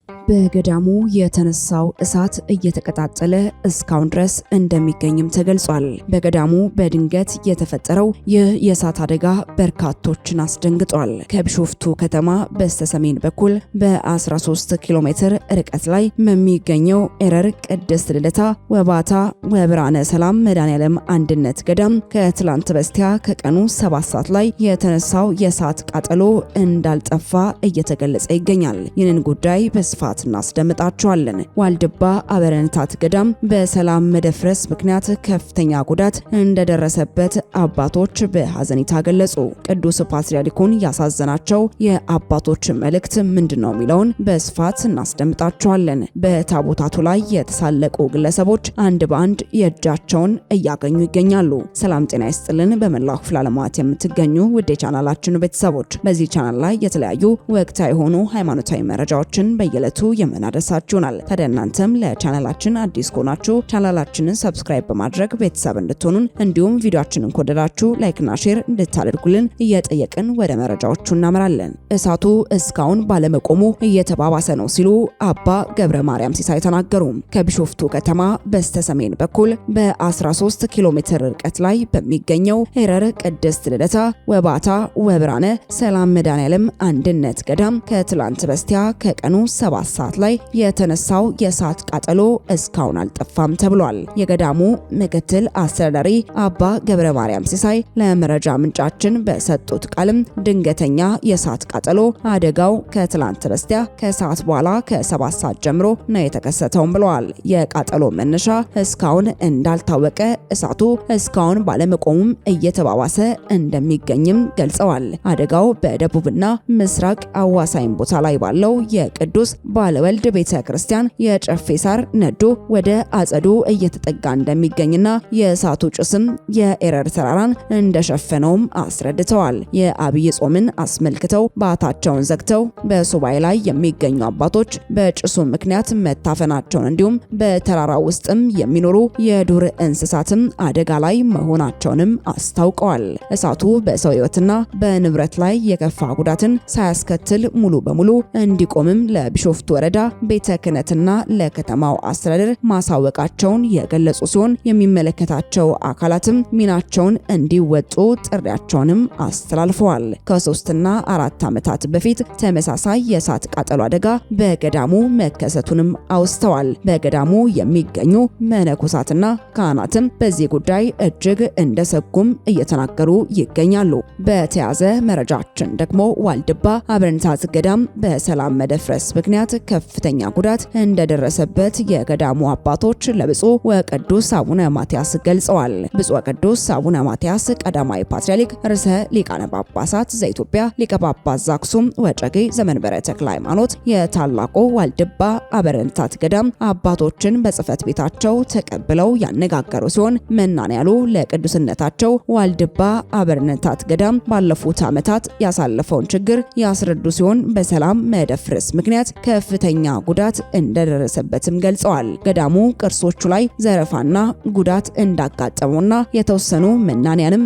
በገዳሙ የተነሳው እሳት እየተቀጣጠለ እስካሁን ድረስ እንደሚገኝም ተገልጿል። በገዳሙ በድንገት የተፈጠረው ይህ የእሳት አደጋ በርካቶችን አስደንግጧል። ከቢሾፍቱ ከተማ በስተሰሜን በኩል በ13 ኪሎ ሜትር ርቀት ላይ በሚገኘው ኤረር ቅድስት ልደታ ወባታ ወብርሃነ ሰላም መድኃኔዓለም አንድነት ገዳም ከትላንት በስቲያ ከቀኑ 7 ሰዓት ላይ የተነሳው የእሳት ቃጠሎ እንዳልጠፋ እየተገለጸ ይገኛል። ይህንን ጉዳይ በስፋት እናስደምጣችኋለን። ዋልድባ አበረንታት ገዳም በሰላም መደፍረስ ምክንያት ከፍተኛ ጉዳት እንደደረሰበት አባቶች በሐዘኔታ ገለጹ። ቅዱስ ፓትርያርኩን ያሳዘናቸው የአባቶች መልእክት ምንድነው የሚለውን በስፋት እናስደምጣችኋለን። በታቦታቱ ላይ የተሳለቁ ግለሰቦች አንድ በአንድ የእጃቸውን እያገኙ ይገኛሉ። ሰላም ጤና ይስጥልን። በመላው ክፍለ ዓለማት የምትገኙ ውድ የቻናላችን ቤተሰቦች በዚህ ቻናል ላይ የተለያዩ ወቅታዊ የሆኑ ሃይማኖታዊ መረጃዎችን በየዕለቱ የምናደርሳችሁናል። ታዲያ እናንተም ለቻናላችን አዲስ ከሆናችሁ ቻናላችንን ሰብስክራይብ በማድረግ ቤተሰብ እንድትሆኑን እንዲሁም ቪዲዮአችንን ከወደዳችሁ ላይክና ሼር እንድታደርጉልን እየጠየቅን ወደ መረጃዎቹ እናመራለን። እሳቱ እስካሁን ባለመቆሙ እየተባባሰ ነው ሲሉ አባ ገብረ ማርያም ሲሳይ ተናገሩ። ከቢሾፍቱ ከተማ በስተሰሜን በኩል በ13 ኪሎ ሜትር ርቀት ላይ በሚገኘው ኤረር ቅድስት ልደታ ወባታ ወብርሃነ ሰላም መድኃኔዓለም አንድነት ገዳም ከትላንት በስቲያ ከቀኑ 7 ሰዓት ላይ የተነሳው የእሳት ቃጠሎ እስካሁን አልጠፋም ተብሏል። የገዳሙ ምክትል አስተዳዳሪ አባ ገብረ ማርያም ሲሳይ ለመረጃ ምንጫችን በሰጡት ቃልም ድንገተኛ የእሳት ቃጠሎ አደጋው ከትላንት በስቲያ ከሰዓት በኋላ ከ7 ሰዓት ጀምሮ ነው የተከሰተውም ብለዋል። የቃጠሎ መነሻ እስካሁን እንዳልታወቀ፣ እሳቱ እስካሁን ባለመቆሙም እየተባባሰ እንደሚገኝም ገልጸዋል። አደጋው በደቡብና ምስራቅ አዋሳኝ ቦታ ላይ ባለው የቅዱስ ባለወልድ ቤተ ክርስቲያን የጨፌ ሳር ነዶ ወደ አጸዱ እየተጠጋ እንደሚገኝና የእሳቱ ጭስም የኤረር ተራራን እንደሸፈነውም አስረድተዋል። የአብይ ጾምን አስመልክተው በዓታቸውን ዘግተው በሱባኤ ላይ የሚገኙ አባቶች በጭሱ ምክንያት መታፈናቸውን እንዲሁም በተራራው ውስጥም የሚኖሩ የዱር እንስሳትም አደጋ ላይ መሆናቸውንም አስታውቀዋል። እሳቱ በሰው ሕይወትና በንብረት ላይ የከፋ ጉዳትን ሳያስከትል ሙሉ በሙሉ እንዲቆምም ለቢሾፍቱ ወረዳ ቤተ ክህነትና ለከተማው አስተዳደር ማሳወቃቸውን የገለጹ ሲሆን የሚመለከታቸው አካላትም ሚናቸውን እንዲወጡ ጥሪያቸውንም አስተላልፈዋል። ከ3 እና 4 ዓመታት በፊት ተመሳሳይ የእሳት ቃጠሎ አደጋ በገዳሙ መከሰቱንም አውስተዋል። በገዳሙ የሚገኙ መነኮሳትና ካህናትም በዚህ ጉዳይ እጅግ እንደሰጉም እየተናገሩ ይገኛሉ። በተያዘ መረጃችን ደግሞ ዋልድባ አበረንታት ገዳም በሰላም መደፍረስ ምክንያት ከፍተኛ ጉዳት እንደደረሰበት የገዳሙ አባቶች ለብፁዕ ወቅዱስ አቡነ ማትያስ ገልጸዋል። ብፁዕ ወቅዱስ አቡነ ማትያስ ቀዳማዊ ፓትርያርክ ርዕሰ ሊቃነ ጳጳሳት ዘኢትዮጵያ ሊቀ ጳጳስ ዘአክሱም ወዕጨጌ ዘመንበረ ተክለ ሃይማኖት የታላቁ ዋልድባ አበረንታት ገዳም አባቶችን በጽሕፈት ቤታቸው ተቀብለው ያነጋገሩ ሲሆን መናንያኑ ለቅዱስነታቸው ዋልድባ አበረንታት ገዳም ባለፉት ዓመታት ያሳለፈውን ችግር ያስረዱ ሲሆን በሰላም መደፍረስ ምክንያት ከፍተኛ ጉዳት እንደደረሰበትም ገልጸዋል። ገዳሙ ቅርሶቹ ላይ ዘረፋና ጉዳት እንዳጋጠመውና የተወሰኑ መናንያንም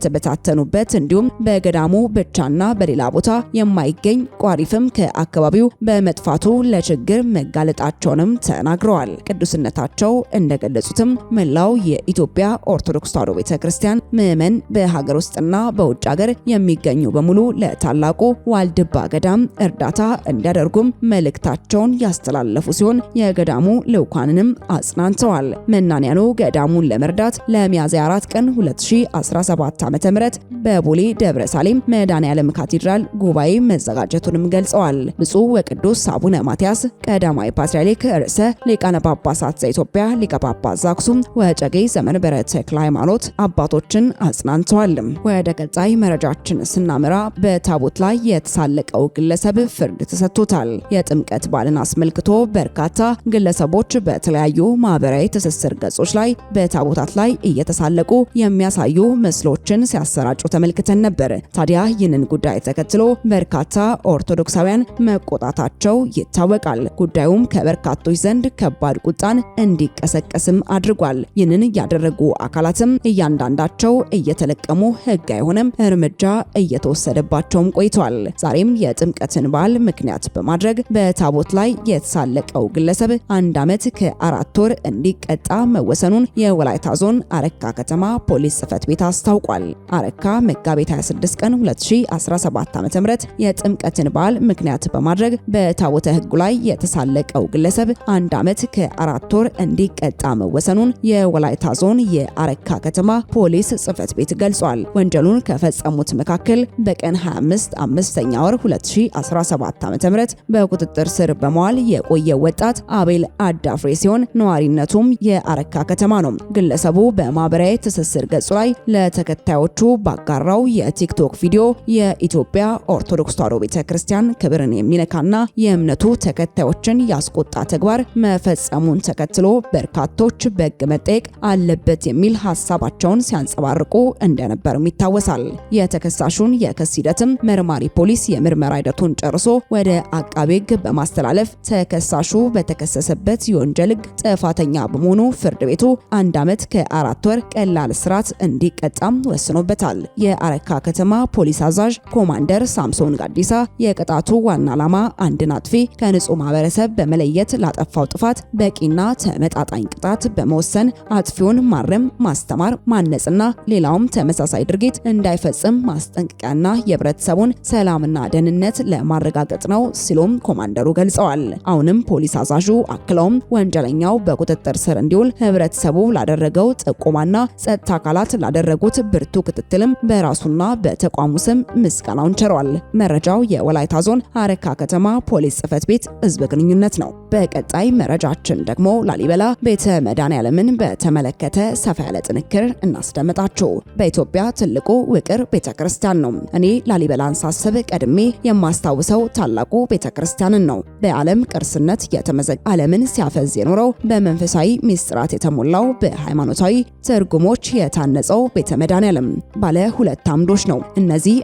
እንደተበታተኑበት እንዲሁም በገዳሙ ብቻና በሌላ ቦታ የማይገኝ ቋሪፍም ከአካባቢው በመጥፋቱ ለችግር መጋለጣቸውንም ተናግረዋል። ቅዱስነታቸው እንደገለጹትም መላው የኢትዮጵያ ኦርቶዶክስ ተዋሕዶ ቤተክርስቲያን ምዕመን በሀገር ውስጥና በውጭ ሀገር የሚገኙ በሙሉ ለታላቁ ዋልድባ ገዳም እርዳታ እንዲያደርጉም መልእክታቸውን ያስተላለፉ ሲሆን የገዳሙ ልዑካንንም አጽናንተዋል። መናንያኑ ገዳሙን ለመርዳት ለሚያዝያ 4 ቀን 2017 ዓ.ም በቦሌ ደብረ ሳሌም መድኃኔዓለም ካቴድራል ጉባኤ መዘጋጀቱንም ገልጸዋል። ብፁዕ ወቅዱስ አቡነ ማትያስ ቀዳማዊ ፓትርያርክ ርዕሰ ሊቃነ ጳጳሳት ዘኢትዮጵያ ሊቀ ጳጳስ ዘአክሱም ወዕጨጌ ዘመንበረ ተክለ ሃይማኖት አባቶችን አጽናንተዋል። ወደ ቀጣይ መረጃችን ስናመራ በታቦት ላይ የተሳለቀው ግለሰብ ፍርድ ተሰጥቶታል። የጥምቀት በዓልን አስመልክቶ በርካታ ግለሰቦች በተለያዩ ማህበራዊ ትስስር ገጾች ላይ በታቦታት ላይ እየተሳለቁ የሚያሳዩ ምስሎችን ሲያሰራጩ ተመልክተን ነበር። ታዲያ ይህንን ጉዳይ ተከትሎ በርካታ ኦርቶዶክሳውያን መቆጣታቸው ይታወቃል። ጉዳዩም ከበርካቶች ዘንድ ከባድ ቁጣን እንዲቀሰቀስም አድርጓል። ይህንን ያደረጉ አካላትም እያንዳንዳቸው እየተለቀሙ ሕግ አይሆንም እርምጃ እየተወሰደባቸውም ቆይቷል። ዛሬም የጥምቀትን በዓል ምክንያት በማድረግ በታቦት ላይ የተሳለቀው ግለሰብ 1 ዓመት ከ4 ወር እንዲቀጣ መወሰኑን የወላይታ ዞን አረካ ከተማ ፖሊስ ጽሕፈት ቤት አስታውቋል። አረካ መጋቢት 26 ቀን 2017 ዓ.ም የጥምቀትን በዓል ምክንያት በማድረግ በታቦተ ሕጉ ላይ የተሳለቀው ግለሰብ 1 ዓመት ከ4 ወር እንዲቀጣ መወሰኑን የወላይታ ዞን የአረካ ከተማ ፖሊስ ጽሕፈት ቤት ገልጿል። ወንጀሉን ከፈጸሙት መካከል በቀን 25 5ኛ ወር 2017 ዓ.ም በቁጥጥር ስር በመዋል የቆየ ወጣት አቤል አዳፍሬ ሲሆን ነዋሪነቱም የአረካ ከተማ ነው። ግለሰቡ በማህበራዊ ትስስር ገጹ ላይ ለተከታዮቹ ባጋራው የቲክቶክ ቪዲዮ የኢትዮጵያ ኦርቶዶክስ ተዋሕዶ ቤተክርስቲያን ክብርን የሚነካና የእምነቱ ተከታዮችን ያስቆጣ ተግባር መፈጸሙን ተከትሎ በርካቶች በሕግ መጠየቅ አለበት የሚል ሐሳባቸውን ሲያንጸባርቁ እንደነበርም ይታወሳል። የተከሳሹን የክስ ሂደትም መርማሪ ፖሊስ የምርመራ ሂደቱን ጨርሶ ወደ አቃቤ ሕግ በማስተላለፍ ተከሳሹ በተከሰሰበት የወንጀል ሕግ ጥፋተኛ በመሆኑ ፍርድ ቤቱ 1 ዓመት ከ4 ወር ቀላል እስራት እንዲቀጣም ወስኖበታል። የአረካ ከተማ ፖሊስ አዛዥ ኮማንደር ሳምሶን ጋዲሳ የቅጣቱ ዋና ዓላማ አንድን አጥፊ ከንጹህ ማህበረሰብ በመለየት ላጠፋው ጥፋት በቂና ተመጣጣኝ ቅጣት በመወሰን አጥፊውን ማረም፣ ማስተማር፣ ማነጽና ሌላውም ተመሳሳይ ድርጊት እንዳይፈጽም ማስጠንቀቂያና የህብረተሰቡን ሰላምና ደህንነት ለማረጋገጥ ነው ሲሉም ኮማንደሩ ገልጸዋል። አሁንም ፖሊስ አዛዡ አክለውም ወንጀለኛው በቁጥጥር ስር እንዲውል ህብረተሰቡ ላደረገው ጥቆማና ጸጥታ አካላት ላደረጉት ብርቱ ክትትልም በራሱና በተቋሙ ስም ምስጋናውን ቸረዋል። መረጃው የወላይታ ዞን አረካ ከተማ ፖሊስ ጽሕፈት ቤት ህዝብ ግንኙነት ነው። በቀጣይ መረጃችን ደግሞ ላሊበላ ቤተ መድኃኔዓለምን በተመለከተ ሰፋ ያለ ጥንክር እናስደምጣችሁ። በኢትዮጵያ ትልቁ ውቅር ቤተክርስቲያን ነው። እኔ ላሊበላን ሳስብ ቀድሜ የማስታውሰው ታላቁ ቤተክርስቲያንን ነው። በዓለም ቅርስነት የተመዘገበ ዓለምን ሲያፈዝ የኖረው በመንፈሳዊ ሚስጥራት የተሞላው በሃይማኖታዊ ትርጉሞች የታነጸው ቤተ መድኃኔዓለም ባለ 2 አምዶች ነው። እነዚህ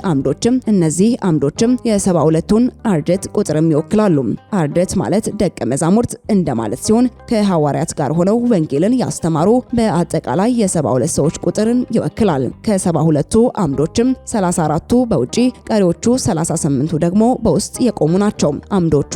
አምዶችም የ72ቱን አርድእት ቁጥርም ይወክላሉ። አርድእት ማለት ደቀ መዛሙርት እንደማለት ሲሆን ከሐዋርያት ጋር ሆነው ወንጌልን ያስተማሩ በአጠቃላይ የ72 ሰዎች ቁጥርን ይወክላል። ከ72ቱ አምዶችም 34ቱ በውጪ ቀሪዎቹ 38ቱ ደግሞ በውስጥ የቆሙ ናቸው። አምዶቹ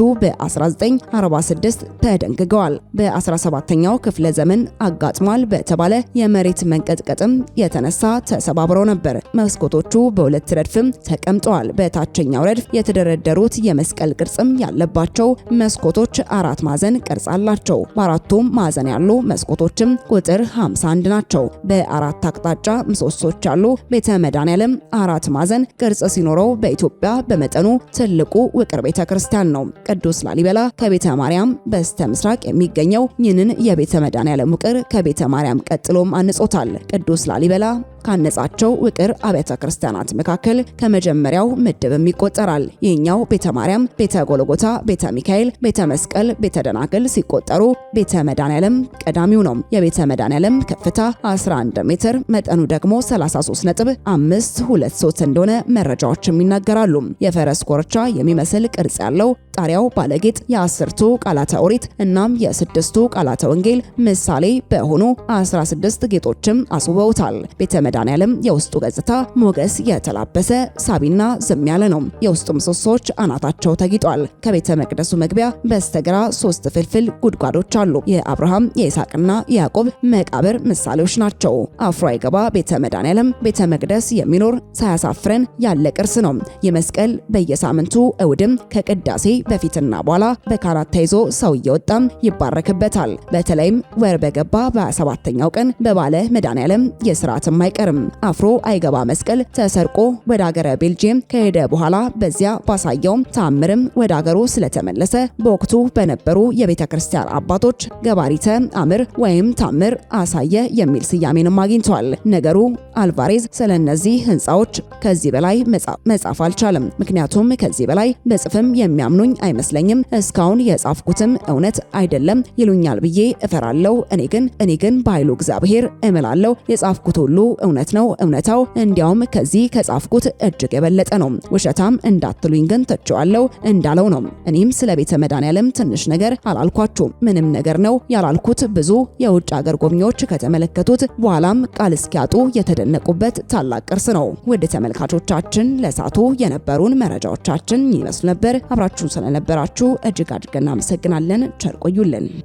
በ1946 ተደንግገዋል። በ17ኛው ክፍለ ዘመን አጋጥሟል በተባለ የመሬት መንቀጥቀጥም የተነሳ ተሰባብረው ነበር። መስኮቶቹ በሁለት ረድፍም ተቀምጠዋል። በታችኛው ረድፍ የተደረደሩት የመስቀል ቅርጽም ያለባቸው መስኮቶች 4 ማዕዘን ቅርጽ አላቸው። በአራቱም ማዕዘን ያሉ መስኮቶችም ቁጥር 51 ናቸው። በአራት አቅጣጫ ምሰሶች ያሉ ቤተ መድኃኔዓለም 4 ማዕዘን ቅርጽ ሲኖረው በኢትዮጵያ በመጠኑ ትልቁ ውቅር ቤተክርስቲያን ነው። ቅዱስ ላሊበላ ከቤተ ማርያም በስተ ምስራቅ የሚገኘው ይህንን የቤተ መድኃኔዓለም ውቅር ከቤተ ማርያም ቀጥሎም አንጾታል። ቅዱስ ላሊበላ ካነጻቸው ውቅር አብያተ ክርስቲያናት መካከል ከመጀመሪያው ምድብም ይቆጠራል። ይህኛው ቤተ ማርያም፣ ቤተ ጎልጎታ፣ ቤተ ሚካኤል፣ ቤተ መስቀል፣ ቤተ ደናግል ሲቆጠሩ ቤተ መድኃኔዓለም ቀዳሚው ነው። የቤተ መድኃኔዓለም ከፍታ 11 ሜትር መጠኑ ደግሞ 33.523 እንደሆነ መረጃዎችም ይናገራሉ። የፈረስ ኮርቻ የሚመስል ቅርጽ ያለው ጣሪያው ባለጌጥ የ10ቱ ቃላተ ኦሪት እናም የ6ቱ ቃላተ ወንጌል ምሳሌ በሆኑ 16 ጌጦችም አስውበውታል። ቤተ መድኃኔዓለም የውስጡ ገጽታ ሞገስ የተላበሰ ሳቢና ዝም ያለ ነው። የውስጡ ምሰሶች አናታቸው ተጊጧል። ከቤተ መቅደሱ መግቢያ በስተግራ 3 ፍልፍል ጉድጓዶች አሉ። የአብርሃም የይስሐቅና የያዕቆብ መቃብር ምሳሌዎች ናቸው። አፍሮ አይገባ ቤተ መድኃኔዓለም ቤተ መቅደስ የሚኖር ሳያሳፍረን ያለ ቅርስ ነው። የመስቀል በየሳምንቱ እሁድም ከቅዳሴ በፊትና በኋላ በካህናት ተይዞ ሰው እየወጣም ይባረክበታል። በተለይም ወር በገባ በ27ኛው ቀን በባለ መድኃኔዓለም የሥርዓትም አይቀርም። አፍሮ አይገባ መስቀል ተሰርቆ ወደ ሀገረ ቤልጂየም ከሄደ በኋላ በዚያ ባሳየው ተአምርም ወደ ሀገሩ ስለተመለሰ በወቅቱ በነበሩ የቤተ ክርስቲያን አባቶች ገባሪተ አምር ወይም ታምር አሳየ የሚል ስያሜንም አግኝቷል። ነገሩ አልቫሬዝ ስለነዚህ ህንፃዎች ከዚህ በላይ መጻፍ አልቻለም። ምክንያቱም ከዚህ በላይ በጽፍም የሚያምኑኝ አይመስለኝም። እስካሁን የጻፍኩትም እውነት አይደለም ይሉኛል ብዬ እፈራለሁ። እኔ ግን በኃይሉ እግዚአብሔር እምላለሁ የጻፍኩት ሁሉ እውነት እውነት ነው። እውነታው እንዲያውም ከዚህ ከጻፍኩት እጅግ የበለጠ ነው። ውሸታም እንዳትሉኝ ግን ተቸዋለሁ እንዳለው ነው። እኔም ስለ ቤተ መድኃኔዓለም ትንሽ ነገር አላልኳችሁም። ምንም ነገር ነው ያላልኩት። ብዙ የውጭ ሀገር ጎብኚዎች ከተመለከቱት በኋላም ቃል እስኪያጡ የተደነቁበት ታላቅ ቅርስ ነው። ውድ ተመልካቾቻችን ለሳቱ የነበሩን መረጃዎቻችን ይመስሉ ነበር። አብራችሁን ስለነበራችሁ እጅግ አድርገን እናመሰግናለን። ቸር ቆዩልን።